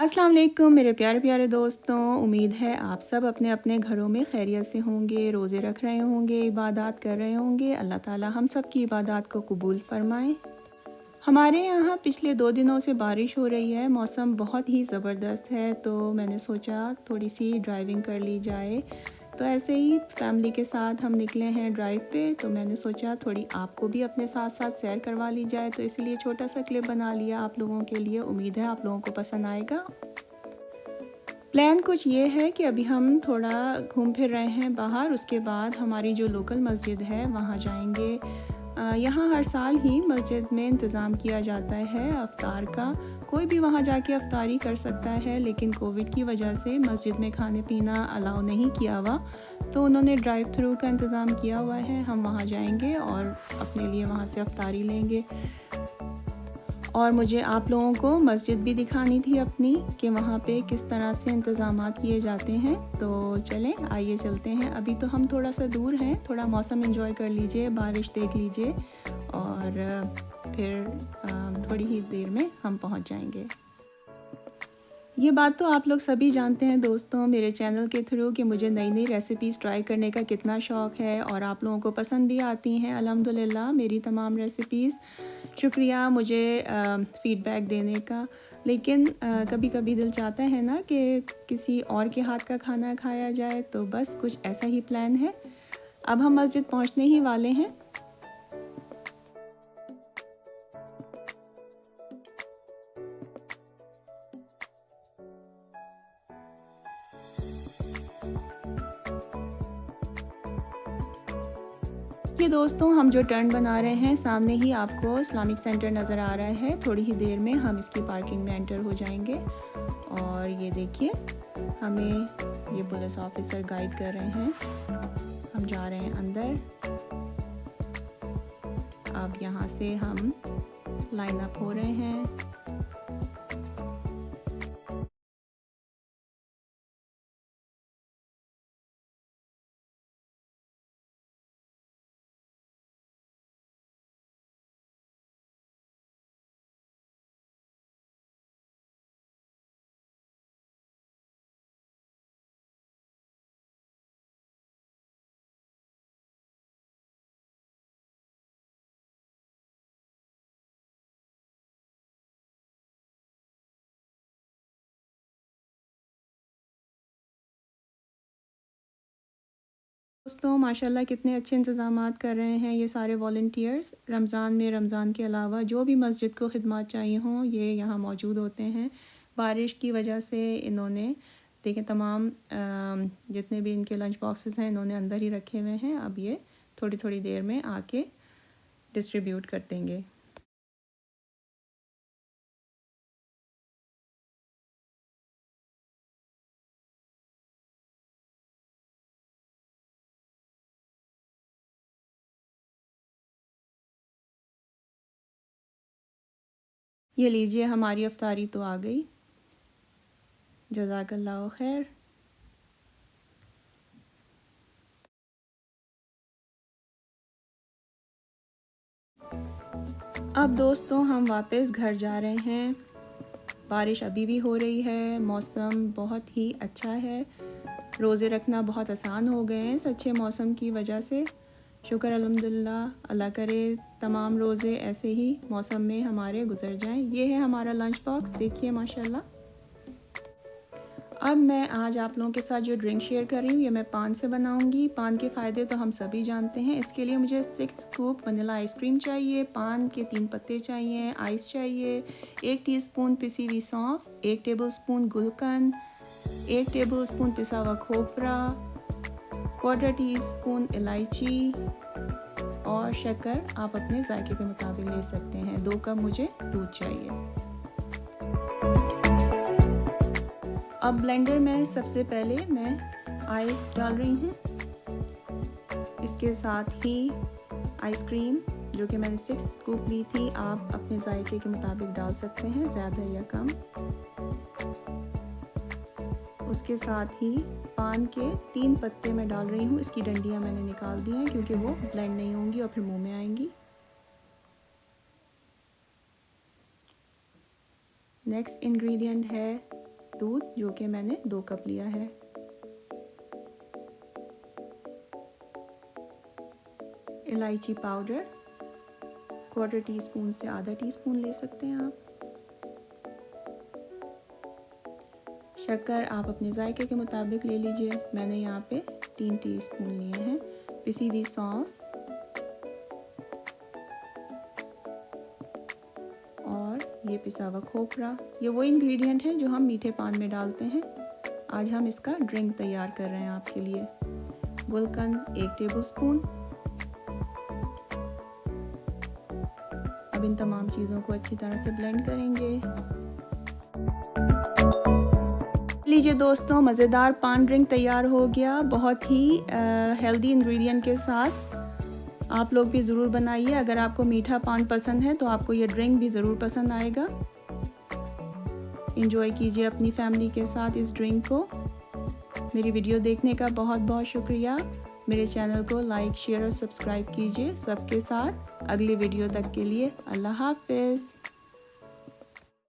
अस्सलाम वालेकुम मेरे प्यारे प्यारे दोस्तों। उम्मीद है आप सब अपने अपने घरों में खैरियत से होंगे, रोज़े रख रहे होंगे, इबादत कर रहे होंगे। अल्लाह ताला हम सब की इबादत को कबूल फ़रमाए। हमारे यहाँ पिछले 2 दिनों से बारिश हो रही है, मौसम बहुत ही ज़बरदस्त है, तो मैंने सोचा थोड़ी सी ड्राइविंग कर ली जाए। तो ऐसे ही फैमिली के साथ हम निकले हैं ड्राइव पे, तो मैंने सोचा थोड़ी आपको भी अपने साथ साथ सैर करवा ली जाए, तो इसलिए छोटा सा क्लिप बना लिया आप लोगों के लिए। उम्मीद है आप लोगों को पसंद आएगा। प्लान कुछ ये है कि अभी हम थोड़ा घूम फिर रहे हैं बाहर, उसके बाद हमारी जो लोकल मस्जिद है वहाँ जाएंगे। यहाँ हर साल ही मस्जिद में इंतज़ाम किया जाता है अफ्तार का। कोई भी वहाँ जाके अफ्तारी कर सकता है, लेकिन कोविड की वजह से मस्जिद में खाने पीना अलाउ नहीं किया हुआ, तो उन्होंने ड्राइव थ्रू का इंतज़ाम किया हुआ है। हम वहाँ जाएंगे और अपने लिए वहाँ से अफ्तारी लेंगे। और मुझे आप लोगों को मस्जिद भी दिखानी थी अपनी, कि वहाँ पे किस तरह से इंतज़ामात किए जाते हैं। तो चलें आइए चलते हैं। अभी तो हम थोड़ा सा दूर हैं, थोड़ा मौसम एंजॉय कर लीजिए, बारिश देख लीजिए और फिर थोड़ी ही देर में हम पहुँच जाएंगे। ये बात तो आप लोग सभी जानते हैं दोस्तों मेरे चैनल के थ्रू, कि मुझे नई नई रेसिपीज़ ट्राई करने का कितना शौक़ है और आप लोगों को पसंद भी आती हैं अल्हम्दुलिल्लाह मेरी तमाम रेसिपीज़। शुक्रिया मुझे फ़ीडबैक देने का। लेकिन कभी कभी दिल चाहता है ना कि किसी और के हाथ का खाना खाया जाए, तो बस कुछ ऐसा ही प्लान है। अब हम मस्जिद पहुंचने ही वाले हैं। ये दोस्तों हम जो टर्न बना रहे हैं, सामने ही आपको इस्लामिक सेंटर नज़र आ रहा है। थोड़ी ही देर में हम इसकी पार्किंग में एंटर हो जाएंगे। और ये देखिए हमें ये पुलिस ऑफिसर गाइड कर रहे हैं। हम जा रहे हैं अंदर। अब यहाँ से हम लाइन अप हो रहे हैं। दोस्तों माशाल्लाह कितने अच्छे इंतज़ामात कर रहे हैं ये सारे वॉलंटियर्स। रमज़ान में, रमज़ान के अलावा जो भी मस्जिद को खिदमत चाहिए हों, ये यहाँ मौजूद होते हैं। बारिश की वजह से इन्होंने देखें तमाम जितने भी इनके लंच बॉक्सेस हैं इन्होंने अंदर ही रखे हुए हैं। अब ये थोड़ी थोड़ी देर में आके डिस्ट्रीब्यूट कर देंगे। ये लीजिए हमारी अफ्तारी तो आ गई। जज़ाकल्लाह खैर। अब दोस्तों हम वापस घर जा रहे हैं। बारिश अभी भी हो रही है, मौसम बहुत ही अच्छा है। रोज़े रखना बहुत आसान हो गए हैं इस अच्छे मौसम की वजह से। शुक्र अल्हम्दुलिल्लाह। अल्लाह करे तमाम रोज़े ऐसे ही मौसम में हमारे गुजर जाएं। ये है हमारा लंच बॉक्स, देखिए माशाल्लाह। अब मैं आज आप लोगों के साथ जो ड्रिंक शेयर कर रही हूँ, ये मैं पान से बनाऊँगी। पान के फ़ायदे तो हम सभी जानते हैं। इसके लिए मुझे 6 स्कूप वनीला आइसक्रीम चाहिए, पान के 3 पत्ते चाहिए, आइस चाहिए, 1 टीस्पून पिसी हुई सौंफ, 1 टेबलस्पून गुलकंद, 1 टेबलस्पून पिसा हुआ खोपरा, 1/4 टीस्पून इलायची और शक्कर आप अपने जायके के मुताबिक ले सकते हैं। 2 कप मुझे दूध चाहिए। अब ब्लेंडर में सबसे पहले मैं आइस डाल रही हूँ। इसके साथ ही आइसक्रीम जो कि मैंने 6 स्कूप ली थी, आप अपने जायके के मुताबिक डाल सकते हैं, ज़्यादा या कम। उसके साथ ही पान के 3 पत्ते मैं डाल रही हूँ। इसकी डंडियाँ मैंने निकाल दी हैं क्योंकि वो ब्लेंड नहीं होंगी और फिर मुंह में आएंगी। नेक्स्ट इंग्रेडिएंट है दूध जो कि मैंने 2 कप लिया है। इलायची पाउडर 1/4 टीस्पून से आधा टीस्पून ले सकते हैं आप। शक्कर आप अपने जायके के मुताबिक ले लीजिए। मैंने यहाँ पे 3 टीस्पून लिए हैं। पिसी हुई सौंफ और ये पिसा हुआ खोपरा, ये वो इंग्रेडिएंट हैं जो हम मीठे पान में डालते हैं। आज हम इसका ड्रिंक तैयार कर रहे हैं आपके लिए। गुलकंद 1 टेबलस्पून। अब इन तमाम चीज़ों को अच्छी तरह से ब्लेंड करेंगे। लीजिए दोस्तों, मज़ेदार पान ड्रिंक तैयार हो गया, बहुत ही हेल्दी इंग्रेडिएंट के साथ। आप लोग भी ज़रूर बनाइए। अगर आपको मीठा पान पसंद है तो आपको ये ड्रिंक भी ज़रूर पसंद आएगा। एंजॉय कीजिए अपनी फैमिली के साथ इस ड्रिंक को। मेरी वीडियो देखने का बहुत बहुत शुक्रिया। मेरे चैनल को लाइक, शेयर और सब्सक्राइब कीजिए। सबके साथ अगली वीडियो तक के लिए अल्लाह हाफ़िज़।